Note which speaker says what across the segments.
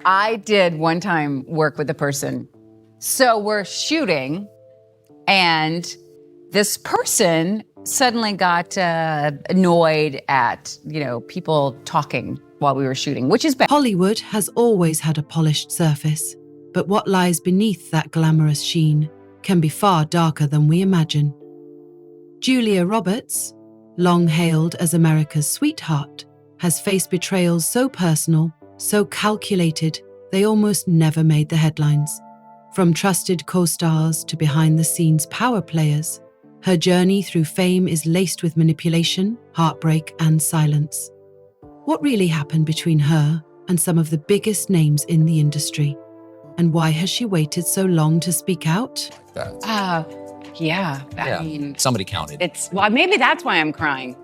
Speaker 1: I did one time work with a person. So we're shooting, and this person suddenly got annoyed at, people talking while we were shooting, which is bad.
Speaker 2: Hollywood has always had a polished surface, but what lies beneath that glamorous sheen can be far darker than we imagine. Julia Roberts, long hailed as America's sweetheart, has faced betrayals so personal, so calculated, they almost never made the headlines. From trusted co-stars to behind-the-scenes power players, her journey through fame is laced with manipulation, heartbreak, and silence. What really happened between her and some of the biggest names in the industry? And why has she waited so long to speak out?
Speaker 1: I mean,
Speaker 3: somebody counted.
Speaker 1: Maybe that's why I'm crying,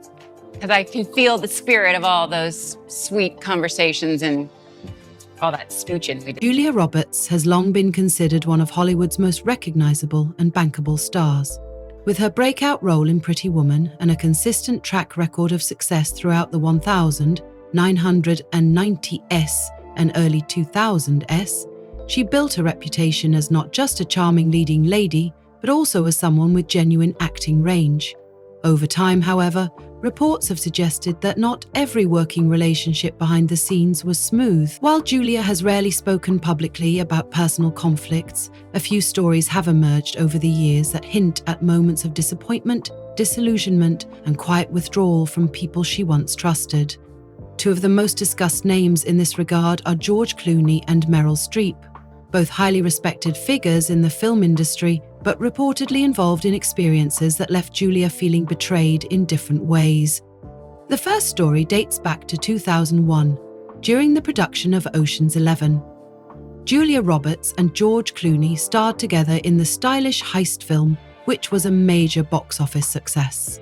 Speaker 1: because I can feel the spirit of all those sweet conversations and all that stooching we did.
Speaker 2: Julia Roberts has long been considered one of Hollywood's most recognizable and bankable stars. With her breakout role in Pretty Woman and a consistent track record of success throughout the 1000, 990s and early 2000s, she built a reputation as not just a charming leading lady, but also as someone with genuine acting range. Over time, however, reports have suggested that not every working relationship behind the scenes was smooth. While Julia has rarely spoken publicly about personal conflicts, a few stories have emerged over the years that hint at moments of disappointment, disillusionment, and quiet withdrawal from people she once trusted. Two of the most discussed names in this regard are George Clooney and Meryl Streep, both highly respected figures in the film industry, but reportedly involved in experiences that left Julia feeling betrayed in different ways. The first story dates back to 2001, during the production of Ocean's 11. Julia Roberts and George Clooney starred together in the stylish heist film, which was a major box office success.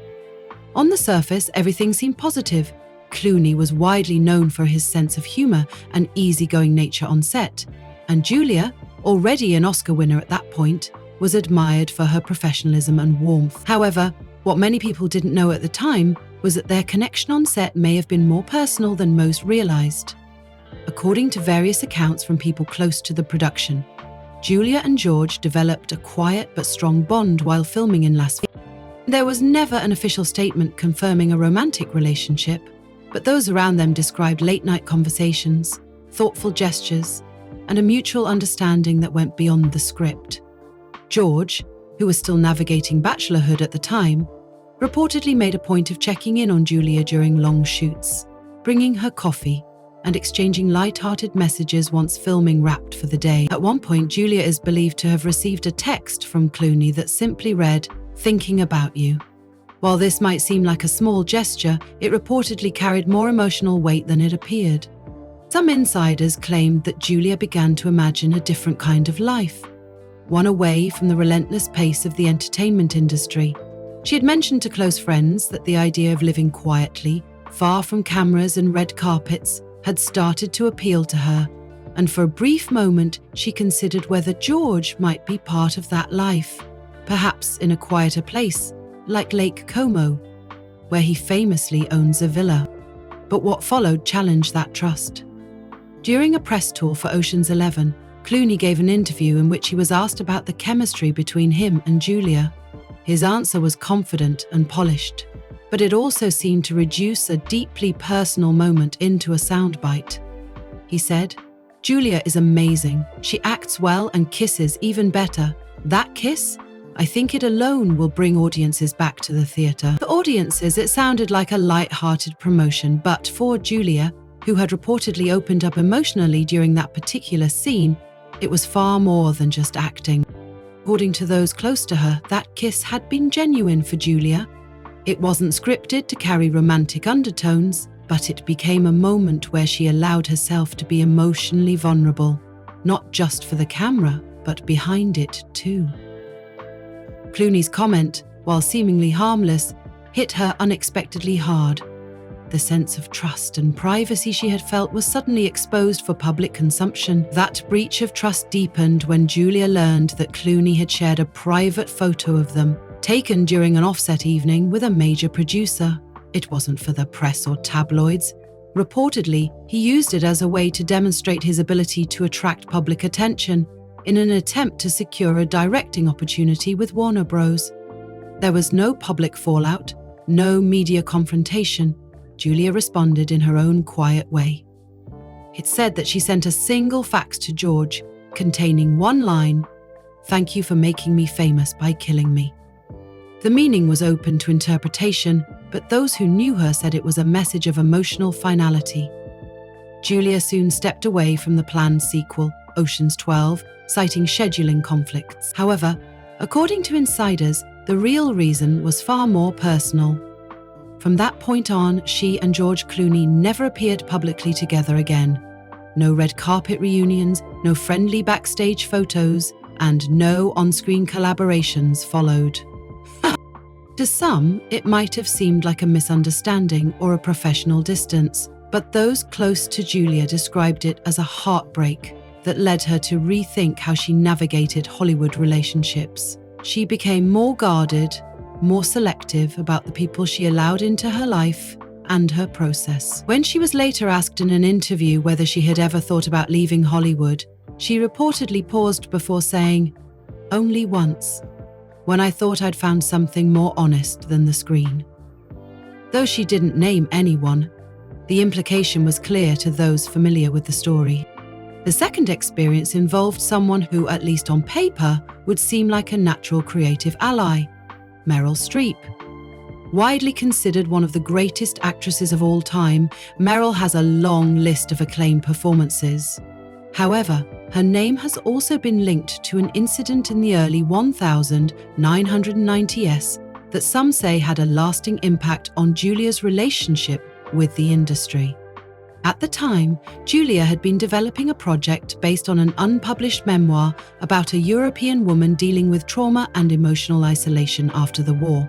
Speaker 2: On the surface, everything seemed positive. Clooney was widely known for his sense of humor and easygoing nature on set, and Julia, already an Oscar winner at that point, was admired for her professionalism and warmth. However, what many people didn't know at the time was that their connection on set may have been more personal than most realized. According to various accounts from people close to the production, Julia and George developed a quiet but strong bond while filming in Las Vegas. There was never an official statement confirming a romantic relationship, but those around them described late-night conversations, thoughtful gestures, and a mutual understanding that went beyond the script. George, who was still navigating bachelorhood at the time, reportedly made a point of checking in on Julia during long shoots, bringing her coffee and exchanging light-hearted messages once filming wrapped for the day. At one point, Julia is believed to have received a text from Clooney that simply read, "Thinking about you." While this might seem like a small gesture, it reportedly carried more emotional weight than it appeared. Some insiders claimed that Julia began to imagine a different kind of life, one away from the relentless pace of the entertainment industry. She had mentioned to close friends that the idea of living quietly, far from cameras and red carpets, had started to appeal to her, and for a brief moment she considered whether George might be part of that life, perhaps in a quieter place, like Lake Como, where he famously owns a villa. But what followed challenged that trust. During a press tour for Ocean's 11, Clooney gave an interview in which he was asked about the chemistry between him and Julia. His answer was confident and polished, but it also seemed to reduce a deeply personal moment into a soundbite. He said, "Julia is amazing. She acts well and kisses even better. That kiss? I think it alone will bring audiences back to the theatre." For audiences, it sounded like a light-hearted promotion, but for Julia, who had reportedly opened up emotionally during that particular scene, it was far more than just acting. According to those close to her, that kiss had been genuine for Julia. It wasn't scripted to carry romantic undertones, but it became a moment where she allowed herself to be emotionally vulnerable, not just for the camera, but behind it too. Clooney's comment, while seemingly harmless, hit her unexpectedly hard. The sense of trust and privacy she had felt was suddenly exposed for public consumption. That breach of trust deepened when Julia learned that Clooney had shared a private photo of them, taken during an offset evening with a major producer. It wasn't for the press or tabloids. Reportedly, he used it as a way to demonstrate his ability to attract public attention in an attempt to secure a directing opportunity with Warner Bros. There was no public fallout, no media confrontation. Julia responded in her own quiet way. It's said that she sent a single fax to George, containing one line, "Thank you for making me famous by killing me." The meaning was open to interpretation, but those who knew her said it was a message of emotional finality. Julia soon stepped away from the planned sequel, Ocean's 12, citing scheduling conflicts. However, according to insiders, the real reason was far more personal. From that point on, she and George Clooney never appeared publicly together again. No red carpet reunions, no friendly backstage photos, and no on-screen collaborations followed. To some, it might have seemed like a misunderstanding or a professional distance, but those close to Julia described it as a heartbreak that led her to rethink how she navigated Hollywood relationships. She became more guarded, more selective about the people she allowed into her life and her process. When she was later asked in an interview whether she had ever thought about leaving Hollywood, she reportedly paused before saying, "Only once, when I thought I'd found something more honest than the screen." Though she didn't name anyone, the implication was clear to those familiar with the story. The second experience involved someone who, at least on paper, would seem like a natural creative ally, Meryl Streep. Widely considered one of the greatest actresses of all time, Meryl has a long list of acclaimed performances. However, her name has also been linked to an incident in the early 1990s that some say had a lasting impact on Julia's relationship with the industry. At the time, Julia had been developing a project based on an unpublished memoir about a European woman dealing with trauma and emotional isolation after the war.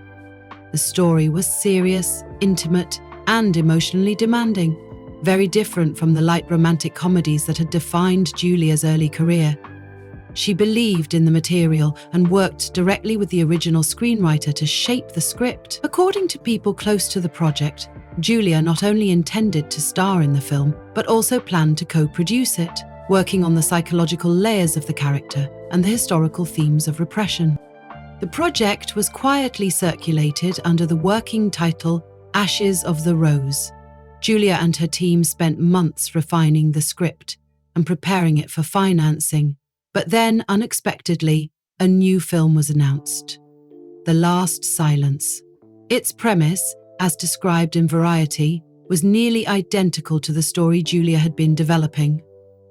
Speaker 2: The story was serious, intimate, and emotionally demanding, very different from the light romantic comedies that had defined Julia's early career. She believed in the material and worked directly with the original screenwriter to shape the script. According to people close to the project, Julia not only intended to star in the film, but also planned to co-produce it, working on the psychological layers of the character and the historical themes of repression. The project was quietly circulated under the working title Ashes of the Rose. Julia and her team spent months refining the script and preparing it for financing, but then, unexpectedly, a new film was announced, The Last Silence. Its premise, as described in Variety, was nearly identical to the story Julia had been developing.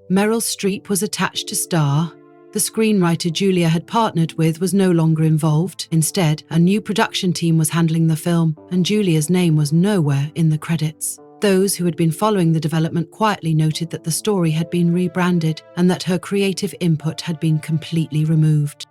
Speaker 2: Meryl Streep was attached to star. The screenwriter Julia had partnered with was no longer involved. Instead, a new production team was handling the film, and Julia's name was nowhere in the credits. Those who had been following the development quietly noted that the story had been rebranded and that her creative input had been completely removed.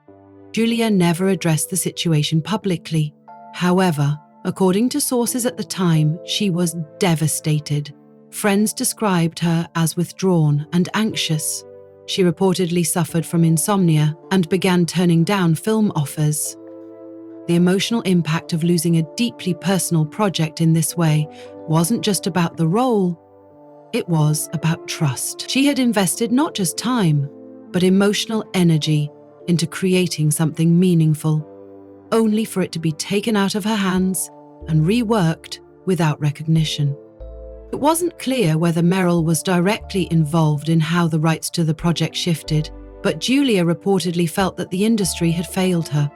Speaker 2: Julia never addressed the situation publicly. However, according to sources at the time, she was devastated. Friends described her as withdrawn and anxious. She reportedly suffered from insomnia and began turning down film offers. The emotional impact of losing a deeply personal project in this way wasn't just about the role, it was about trust. She had invested not just time, but emotional energy into creating something meaningful, only for it to be taken out of her hands and reworked without recognition. It wasn't clear whether Meryl was directly involved in how the rights to the project shifted, but Julia reportedly felt that the industry had failed her.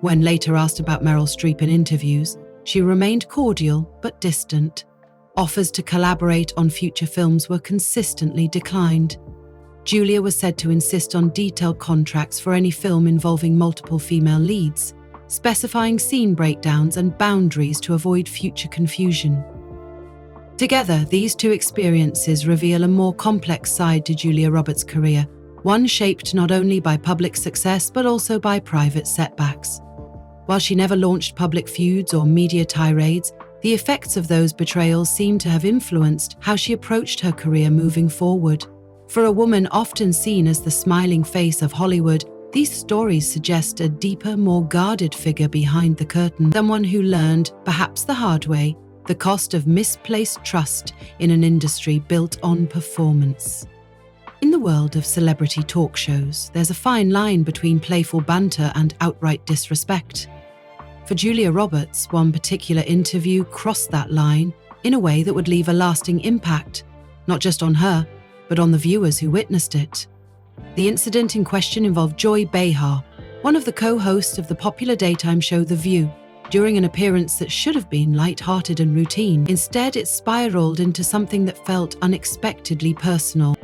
Speaker 2: When later asked about Meryl Streep in interviews, she remained cordial but distant. Offers to collaborate on future films were consistently declined. Julia was said to insist on detailed contracts for any film involving multiple female leads, specifying scene breakdowns and boundaries to avoid future confusion. Together, these two experiences reveal a more complex side to Julia Roberts' career, one shaped not only by public success but also by private setbacks. While she never launched public feuds or media tirades, the effects of those betrayals seem to have influenced how she approached her career moving forward. For a woman often seen as the smiling face of Hollywood, these stories suggest a deeper, more guarded figure behind the curtain, someone who learned, perhaps the hard way, the cost of misplaced trust in an industry built on performance. In the world of celebrity talk shows, there's a fine line between playful banter and outright disrespect. For Julia Roberts, one particular interview crossed that line in a way that would leave a lasting impact, not just on her, but on the viewers who witnessed it. The incident in question involved Joy Behar, one of the co-hosts of the popular daytime show The View. During an appearance that should have been light-hearted and routine, instead it spiraled into something that felt unexpectedly personal.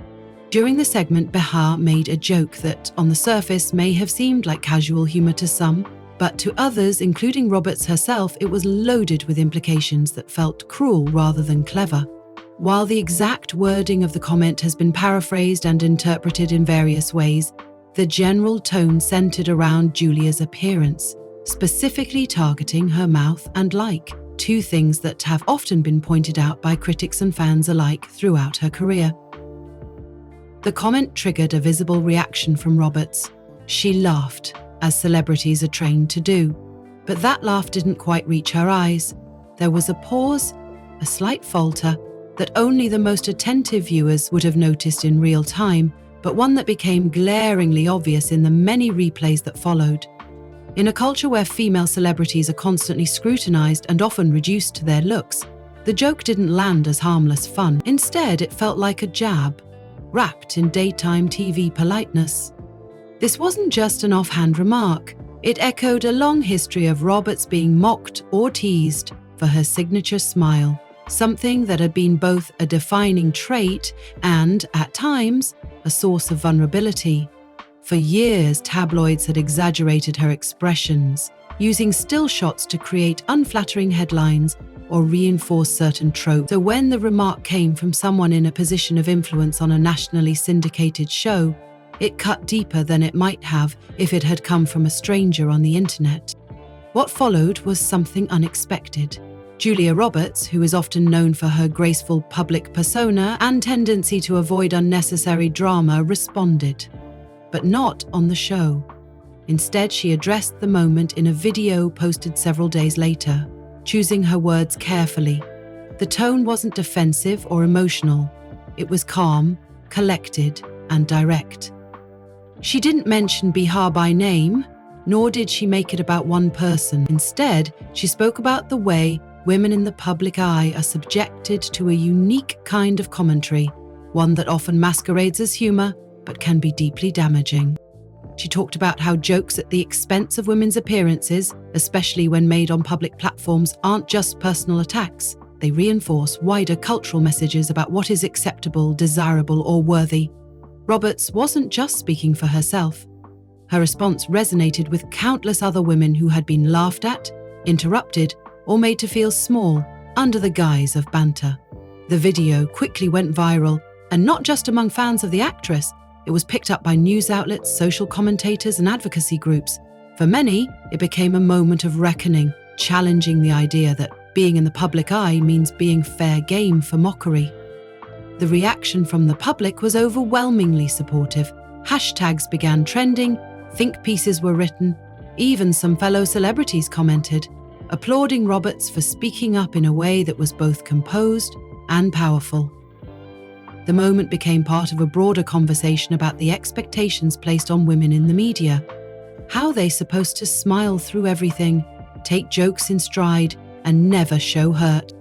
Speaker 2: During the segment, Behar made a joke that, on the surface, may have seemed like casual humor to some, but to others, including Roberts herself, it was loaded with implications that felt cruel rather than clever. While the exact wording of the comment has been paraphrased and interpreted in various ways, the general tone centered around Julia's appearance, specifically targeting her mouth and like, two things that have often been pointed out by critics and fans alike throughout her career. The comment triggered a visible reaction from Roberts. She laughed, as celebrities are trained to do, but that laugh didn't quite reach her eyes. There was a pause, a slight falter, that only the most attentive viewers would have noticed in real time, but one that became glaringly obvious in the many replays that followed. In a culture where female celebrities are constantly scrutinized and often reduced to their looks, the joke didn't land as harmless fun. Instead, it felt like a jab, wrapped in daytime TV politeness. This wasn't just an offhand remark. It echoed a long history of Roberts being mocked or teased for her signature smile, something that had been both a defining trait and, at times, a source of vulnerability. For years, tabloids had exaggerated her expressions, using still shots to create unflattering headlines or reinforce certain tropes. So when the remark came from someone in a position of influence on a nationally syndicated show, it cut deeper than it might have if it had come from a stranger on the internet. What followed was something unexpected. Julia Roberts, who is often known for her graceful public persona and tendency to avoid unnecessary drama, responded. But not on the show. Instead, she addressed the moment in a video posted several days later, choosing her words carefully. The tone wasn't defensive or emotional. It was calm, collected, and direct. She didn't mention Behar by name, nor did she make it about one person. Instead, she spoke about the way women in the public eye are subjected to a unique kind of commentary, one that often masquerades as humor, but can be deeply damaging. She talked about how jokes at the expense of women's appearances, especially when made on public platforms, aren't just personal attacks. They reinforce wider cultural messages about what is acceptable, desirable, or worthy. Roberts wasn't just speaking for herself. Her response resonated with countless other women who had been laughed at, interrupted, or made to feel small under the guise of banter. The video quickly went viral, and not just among fans of the actress. It was picked up by news outlets, social commentators, and advocacy groups. For many, it became a moment of reckoning, challenging the idea that being in the public eye means being fair game for mockery. The reaction from the public was overwhelmingly supportive. Hashtags began trending, think pieces were written, even some fellow celebrities commented, applauding Roberts for speaking up in a way that was both composed and powerful. The moment became part of a broader conversation about the expectations placed on women in the media. How they're supposed to smile through everything, take jokes in stride, and never show hurt.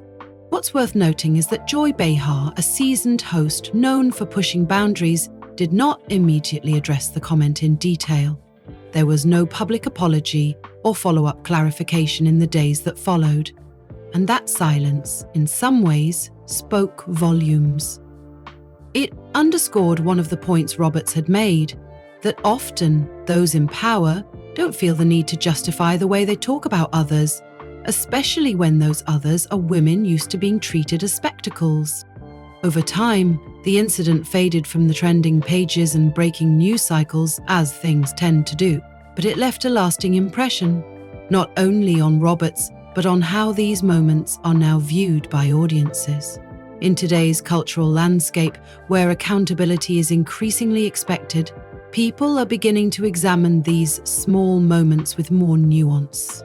Speaker 2: What's worth noting is that Joy Behar, a seasoned host known for pushing boundaries, did not immediately address the comment in detail. There was no public apology or follow-up clarification in the days that followed. And that silence, in some ways, spoke volumes. It underscored one of the points Roberts had made, that often those in power don't feel the need to justify the way they talk about others, especially when those others are women used to being treated as spectacles. Over time, the incident faded from the trending pages and breaking news cycles, as things tend to do, but it left a lasting impression, not only on Roberts, but on how these moments are now viewed by audiences. In today's cultural landscape, where accountability is increasingly expected, people are beginning to examine these small moments with more nuance.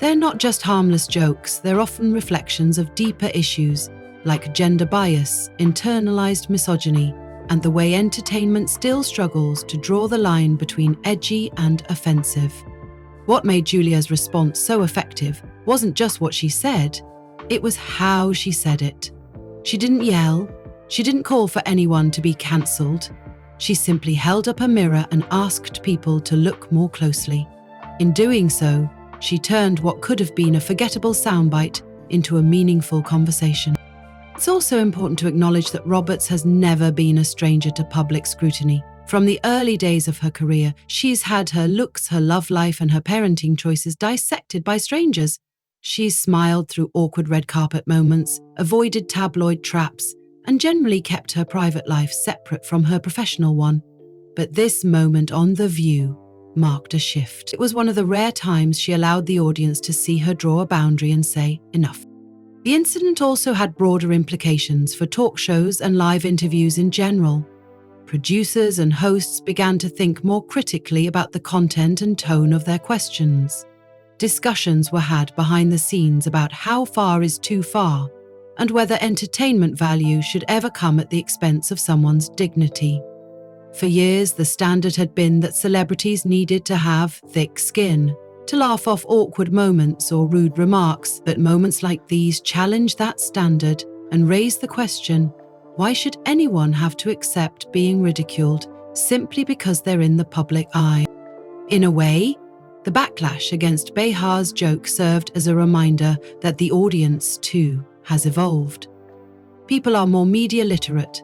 Speaker 2: They're not just harmless jokes, they're often reflections of deeper issues like gender bias, internalized misogyny, and the way entertainment still struggles to draw the line between edgy and offensive. What made Julia's response so effective wasn't just what she said, it was how she said it. She didn't yell, she didn't call for anyone to be cancelled. She simply held up a mirror and asked people to look more closely. In doing so, she turned what could have been a forgettable soundbite into a meaningful conversation. It's also important to acknowledge that Roberts has never been a stranger to public scrutiny. From the early days of her career, she's had her looks, her love life, and her parenting choices dissected by strangers. She's smiled through awkward red carpet moments, avoided tabloid traps, and generally kept her private life separate from her professional one. But this moment on The View marked a shift. It was one of the rare times she allowed the audience to see her draw a boundary and say, enough. The incident also had broader implications for talk shows and live interviews in general. Producers and hosts began to think more critically about the content and tone of their questions. Discussions were had behind the scenes about how far is too far and whether entertainment value should ever come at the expense of someone's dignity. For years, the standard had been that celebrities needed to have thick skin to laugh off awkward moments or rude remarks, but moments like these challenge that standard and raise the question, why should anyone have to accept being ridiculed simply because they're in the public eye? In a way, the backlash against Behar's joke served as a reminder that the audience, too, has evolved. People are more media literate,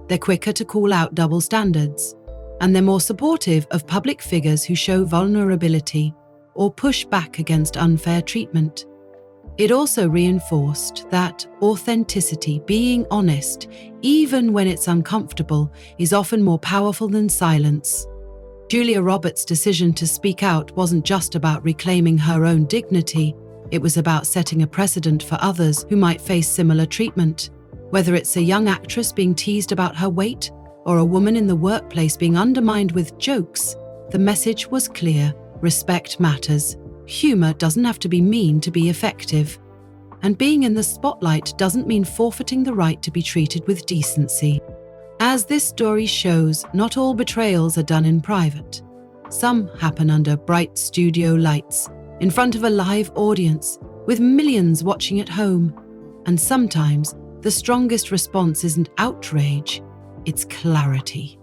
Speaker 2: they're quicker to call out double standards, and they're more supportive of public figures who show vulnerability or push back against unfair treatment. It also reinforced that authenticity, being honest, even when it's uncomfortable, is often more powerful than silence. Julia Roberts' decision to speak out wasn't just about reclaiming her own dignity, it was about setting a precedent for others who might face similar treatment. Whether it's a young actress being teased about her weight or a woman in the workplace being undermined with jokes, the message was clear. Respect matters. Humor doesn't have to be mean to be effective. And being in the spotlight doesn't mean forfeiting the right to be treated with decency. As this story shows, not all betrayals are done in private. Some happen under bright studio lights, in front of a live audience, with millions watching at home. And sometimes, the strongest response isn't outrage, it's clarity.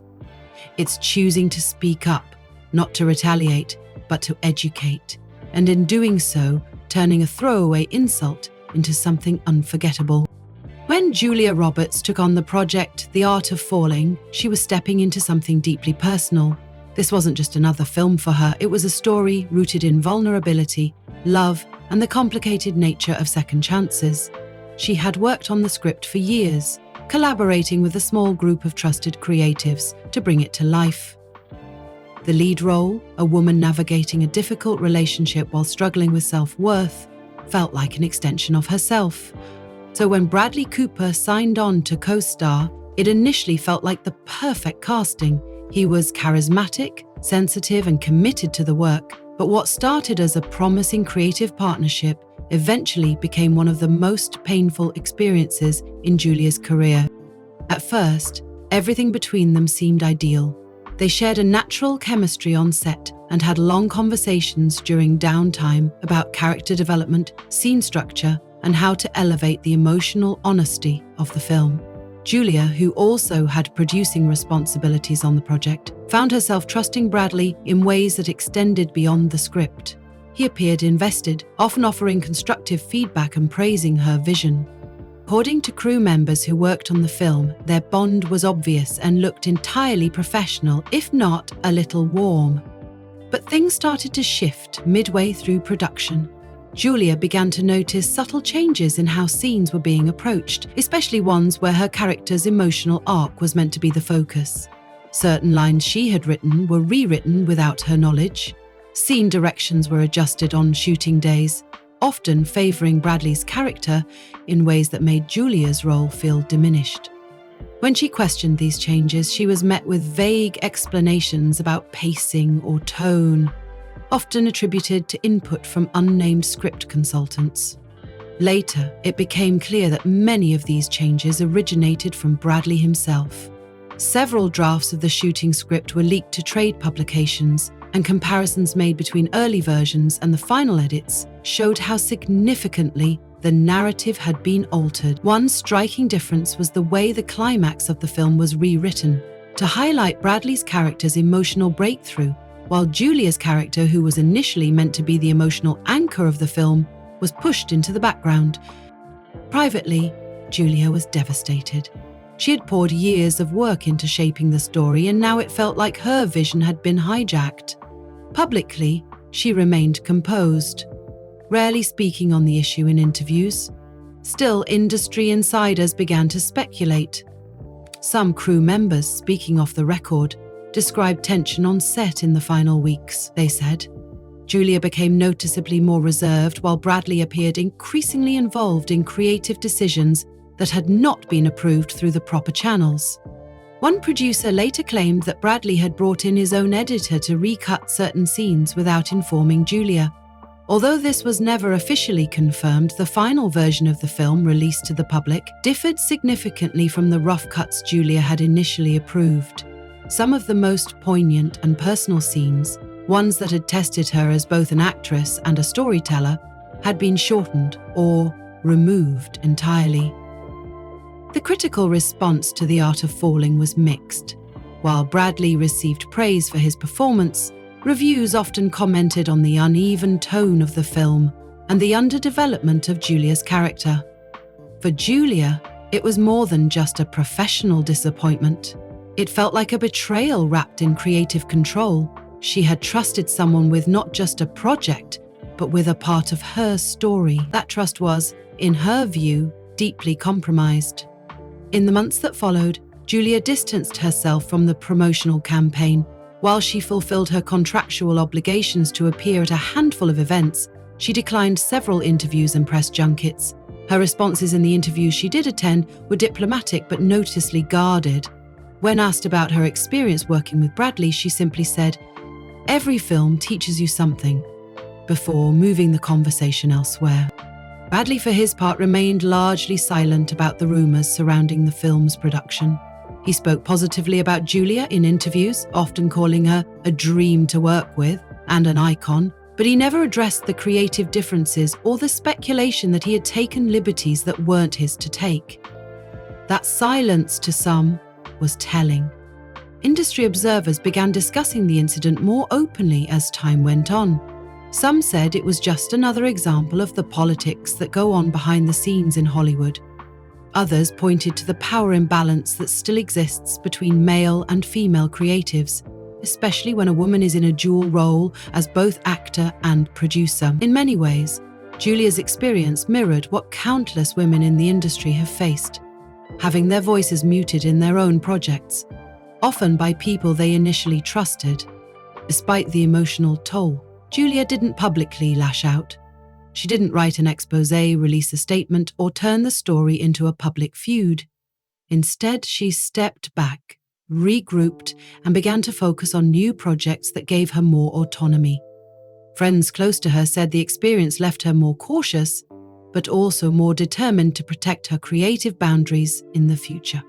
Speaker 2: It's choosing to speak up, not to retaliate, but to educate, and in doing so, turning a throwaway insult into something unforgettable. When Julia Roberts took on the project The Art of Falling, she was stepping into something deeply personal. This wasn't just another film for her, it was a story rooted in vulnerability, love, and the complicated nature of second chances. She had worked on the script for years, collaborating with a small group of trusted creatives to bring it to life. The lead role, a woman navigating a difficult relationship while struggling with self-worth, felt like an extension of herself. So when Bradley Cooper signed on to co-star, it initially felt like the perfect casting. He was charismatic, sensitive, and committed to the work. But what started as a promising creative partnership eventually became one of the most painful experiences in Julia's career. At first, everything between them seemed ideal. They shared a natural chemistry on set and had long conversations during downtime about character development, scene structure, and how to elevate the emotional honesty of the film. Julia, who also had producing responsibilities on the project, found herself trusting Bradley in ways that extended beyond the script. He appeared invested, often offering constructive feedback and praising her vision. According to crew members who worked on the film, their bond was obvious and looked entirely professional, if not a little warm. But things started to shift midway through production. Julia began to notice subtle changes in how scenes were being approached, especially ones where her character's emotional arc was meant to be the focus. Certain lines she had written were rewritten without her knowledge. Scene directions were adjusted on shooting days, often favouring Bradley's character in ways that made Julia's role feel diminished. When she questioned these changes, she was met with vague explanations about pacing or tone. often attributed to input from unnamed script consultants. Later, it became clear that many of these changes originated from Bradley himself. Several drafts of the shooting script were leaked to trade publications, and comparisons made between early versions and the final edits showed how significantly the narrative had been altered. One striking difference was the way the climax of the film was rewritten to highlight Bradley's character's emotional breakthrough, while Julia's character, who was initially meant to be the emotional anchor of the film, was pushed into the background. Privately, Julia was devastated. She had poured years of work into shaping the story, and now it felt like her vision had been hijacked. Publicly, she remained composed, rarely speaking on the issue in interviews. Still, industry insiders began to speculate. Some crew members, speaking off the record, described tension on set in the final weeks. They said, Julia became noticeably more reserved, while Bradley appeared increasingly involved in creative decisions that had not been approved through the proper channels. One producer later claimed that Bradley had brought in his own editor to recut certain scenes without informing Julia. Although this was never officially confirmed, the final version of the film, released to the public, differed significantly from the rough cuts Julia had initially approved. Some of the most poignant and personal scenes, ones that had tested her as both an actress and a storyteller, had been shortened or removed entirely. The critical response to The Art of Falling was mixed. While Bradley received praise for his performance, reviews often commented on the uneven tone of the film and the underdevelopment of Julia's character. For Julia, it was more than just a professional disappointment. It felt like a betrayal wrapped in creative control. She had trusted someone with not just a project, but with a part of her story. That trust was, in her view, deeply compromised. In the months that followed, Julia distanced herself from the promotional campaign. While she fulfilled her contractual obligations to appear at a handful of events, she declined several interviews and press junkets. Her responses in the interviews she did attend were diplomatic but noticeably guarded. When asked about her experience working with Bradley, she simply said, "Every film teaches you something," before moving the conversation elsewhere. Bradley, for his part, remained largely silent about the rumors surrounding the film's production. He spoke positively about Julia in interviews, often calling her a dream to work with and an icon, but he never addressed the creative differences or the speculation that he had taken liberties that weren't his to take. That silence, to some, was telling. Industry observers began discussing the incident more openly as time went on. Some said it was just another example of the politics that go on behind the scenes in Hollywood. Others pointed to the power imbalance that still exists between male and female creatives, especially when a woman is in a dual role as both actor and producer. In many ways, Julia's experience mirrored what countless women in the industry have faced, having their voices muted in their own projects, often by people they initially trusted. Despite the emotional toll, Julia didn't publicly lash out. She didn't write an exposé, release a statement, or turn the story into a public feud. Instead, she stepped back, regrouped, and began to focus on new projects that gave her more autonomy. Friends close to her said the experience left her more cautious, but also more determined to protect her creative boundaries in the future.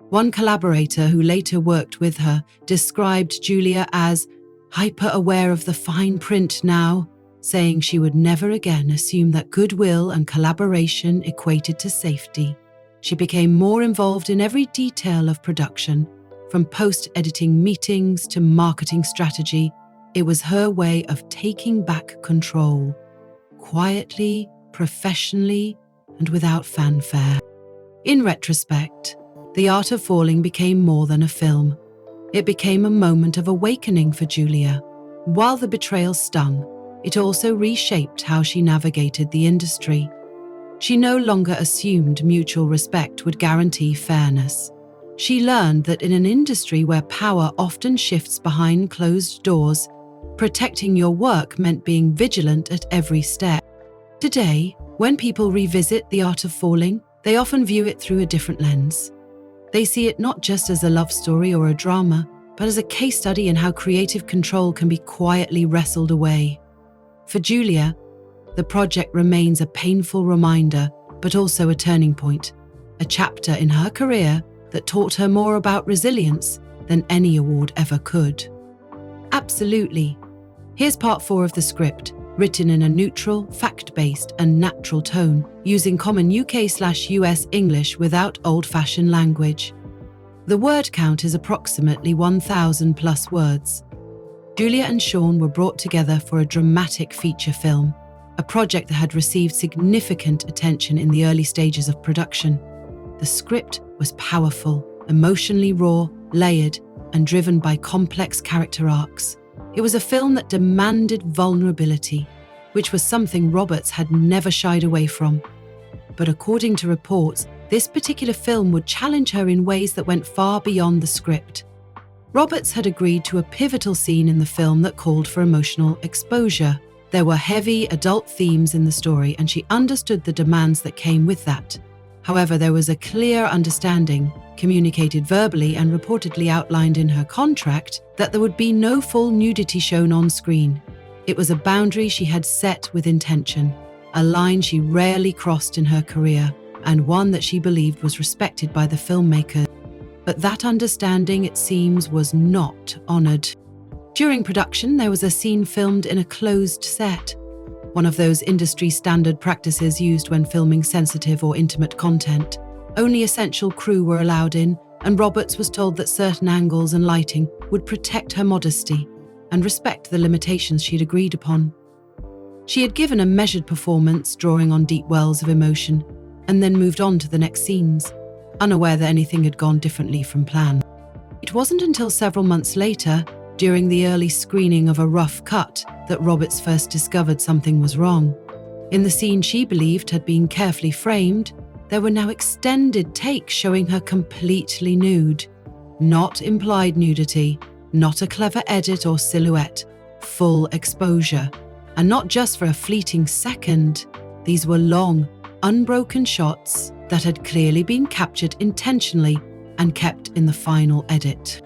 Speaker 2: One collaborator who later worked with her described Julia as hyper-aware of the fine print now, saying she would never again assume that goodwill and collaboration equated to safety. She became more involved in every detail of production, from post-editing meetings to marketing strategy. It was her way of taking back control, quietly, professionally, and without fanfare. In retrospect, The Art of Falling became more than a film. It became a moment of awakening for Julia. While the betrayal stung, it also reshaped how she navigated the industry. She no longer assumed mutual respect would guarantee fairness. She learned that in an industry where power often shifts behind closed doors, protecting your work meant being vigilant at every step. Today, when people revisit The Art of Falling, they often view it through a different lens. They see it not just as a love story or a drama, but as a case study in how creative control can be quietly wrestled away. For Julia, the project remains a painful reminder, but also a turning point, a chapter in her career that taught her more about resilience than any award ever could. Absolutely. Here's part 4 of the script, written in a neutral, fact-based and natural tone, using common UK/US English without old-fashioned language. The word count is approximately 1,000 plus words. Julia and Sean were brought together for a dramatic feature film, a project that had received significant attention in the early stages of production. The script was powerful, emotionally raw, layered, and driven by complex character arcs. It was a film that demanded vulnerability, which was something Roberts had never shied away from. But according to reports, this particular film would challenge her in ways that went far beyond the script. Roberts had agreed to a pivotal scene in the film that called for emotional exposure. There were heavy adult themes in the story, and she understood the demands that came with that. However, there was a clear understanding, communicated verbally and reportedly outlined in her contract, that there would be no full nudity shown on screen. It was a boundary she had set with intention, a line she rarely crossed in her career, and one that she believed was respected by the filmmaker. But that understanding, it seems, was not honoured. During production, there was a scene filmed in a closed set, one of those industry standard practices used when filming sensitive or intimate content. Only essential crew were allowed in, and Roberts was told that certain angles and lighting would protect her modesty and respect the limitations she'd agreed upon. She had given a measured performance, drawing on deep wells of emotion, and then moved on to the next scenes, unaware that anything had gone differently from plan. It wasn't until several months later, during the early screening of a rough cut, that Roberts first discovered something was wrong. In the scene she believed had been carefully framed, there were now extended takes showing her completely nude. Not implied nudity, not a clever edit or silhouette, full exposure. And not just for a fleeting second. These were long, unbroken shots that had clearly been captured intentionally and kept in the final edit.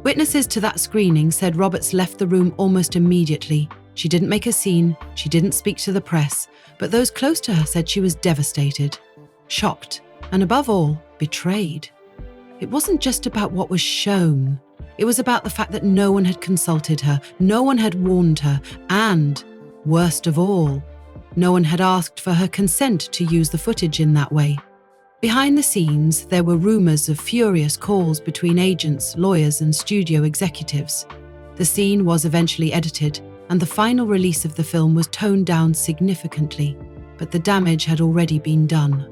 Speaker 2: Witnesses to that screening said Roberts left the room almost immediately. She didn't make a scene, she didn't speak to the press, but those close to her said she was devastated, shocked, and above all, betrayed. It wasn't just about what was shown. It was about the fact that no one had consulted her, no one had warned her, and, worst of all, no one had asked for her consent to use the footage in that way. Behind the scenes, there were rumors of furious calls between agents, lawyers, and studio executives. The scene was eventually edited, and the final release of the film was toned down significantly, but the damage had already been done.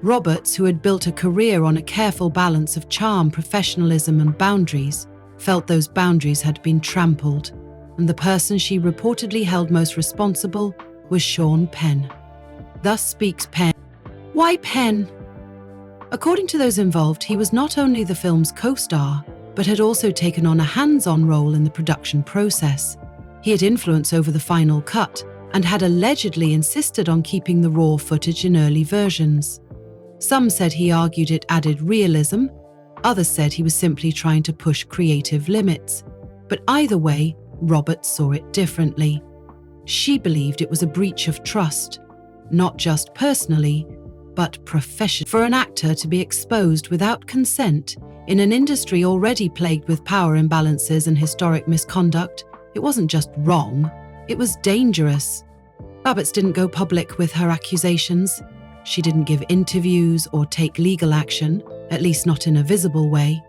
Speaker 2: Roberts, who had built a career on a careful balance of charm, professionalism, and boundaries, felt those boundaries had been trampled, and the person she reportedly held most responsible was Sean Penn. Thus speaks Penn. Why Penn? According to those involved, he was not only the film's co-star, but had also taken on a hands-on role in the production process. He had influence over the final cut and had allegedly insisted on keeping the raw footage in early versions. Some said he argued it added realism, others said he was simply trying to push creative limits. But either way, Roberts saw it differently. She believed it was a breach of trust, not just personally, but professionally. For an actor to be exposed without consent in an industry already plagued with power imbalances and historic misconduct, it wasn't just wrong, it was dangerous. Roberts didn't go public with her accusations. She didn't give interviews or take legal action, at least not in a visible way.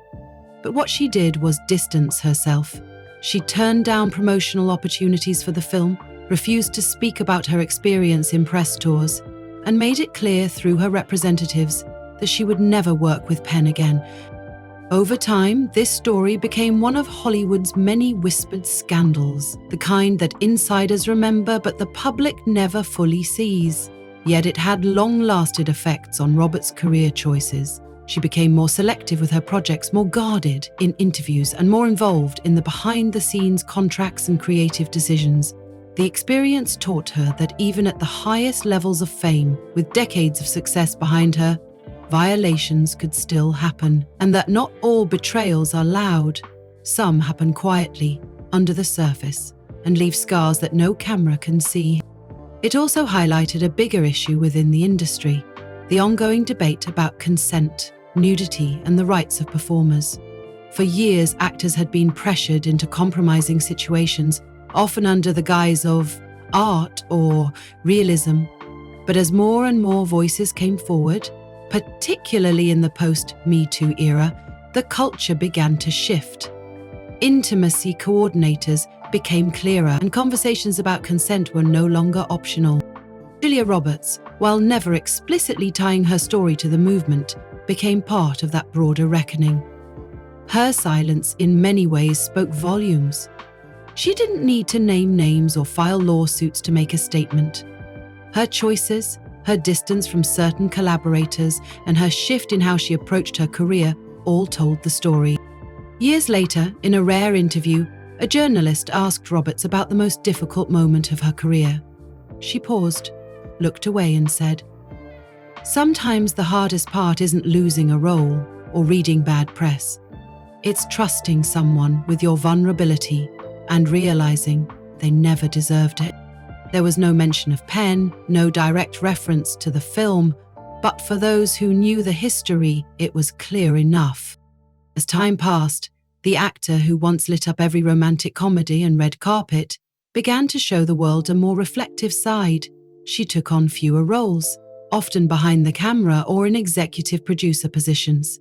Speaker 2: But what she did was distance herself. She turned down promotional opportunities for the film, refused to speak about her experience in press tours, and made it clear through her representatives that she would never work with Penn again. Over time, this story became one of Hollywood's many whispered scandals, the kind that insiders remember but the public never fully sees. Yet it had long-lasted effects on Roberts' career choices. She became more selective with her projects, more guarded in interviews, and more involved in the behind-the-scenes contracts and creative decisions. The experience taught her that even at the highest levels of fame, with decades of success behind her, violations could still happen, and that not all betrayals are loud. Some happen quietly, under the surface, and leave scars that no camera can see. It also highlighted a bigger issue within the industry, the ongoing debate about consent, nudity, and the rights of performers. For years, actors had been pressured into compromising situations, often under the guise of art or realism. But as more and more voices came forward, particularly in the post-Me Too era, the culture began to shift. Intimacy coordinators became clearer, and conversations about consent were no longer optional. Julia Roberts, while never explicitly tying her story to the movement, became part of that broader reckoning. Her silence in many ways spoke volumes. She didn't need to name names or file lawsuits to make a statement. Her choices, her distance from certain collaborators, and her shift in how she approached her career all told the story. Years later, in a rare interview, a journalist asked Roberts about the most difficult moment of her career. She paused, looked away and said, "Sometimes the hardest part isn't losing a role or reading bad press. It's trusting someone with your vulnerability and realizing they never deserved it." There was no mention of Penn, no direct reference to the film, but for those who knew the history, it was clear enough. As time passed, the actor who once lit up every romantic comedy and red carpet began to show the world a more reflective side. She took on fewer roles, often behind the camera or in executive producer positions.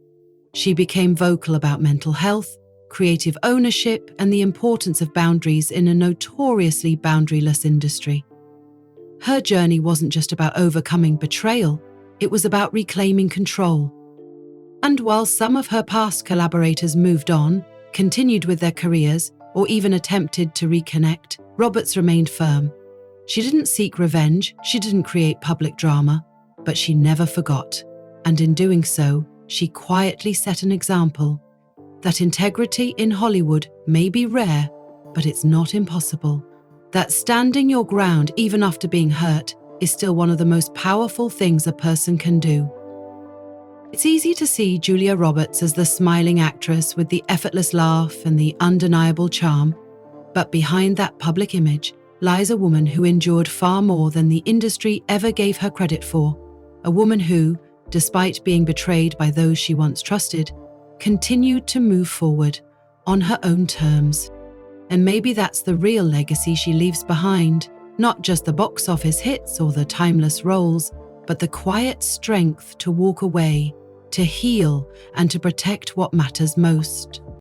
Speaker 2: She became vocal about mental health, creative ownership, and the importance of boundaries in a notoriously boundaryless industry. Her journey wasn't just about overcoming betrayal, it was about reclaiming control. And while some of her past collaborators moved on, continued with their careers, or even attempted to reconnect, Roberts remained firm. She didn't seek revenge, she didn't create public drama, but she never forgot. And in doing so, she quietly set an example that integrity in Hollywood may be rare, but it's not impossible. That standing your ground even after being hurt is still one of the most powerful things a person can do. It's easy to see Julia Roberts as the smiling actress with the effortless laugh and the undeniable charm, but behind that public image lies a woman who endured far more than the industry ever gave her credit for. A woman who, despite being betrayed by those she once trusted, continued to move forward on her own terms. And maybe that's the real legacy she leaves behind, not just the box office hits or the timeless roles, but the quiet strength to walk away, to heal, and to protect what matters most.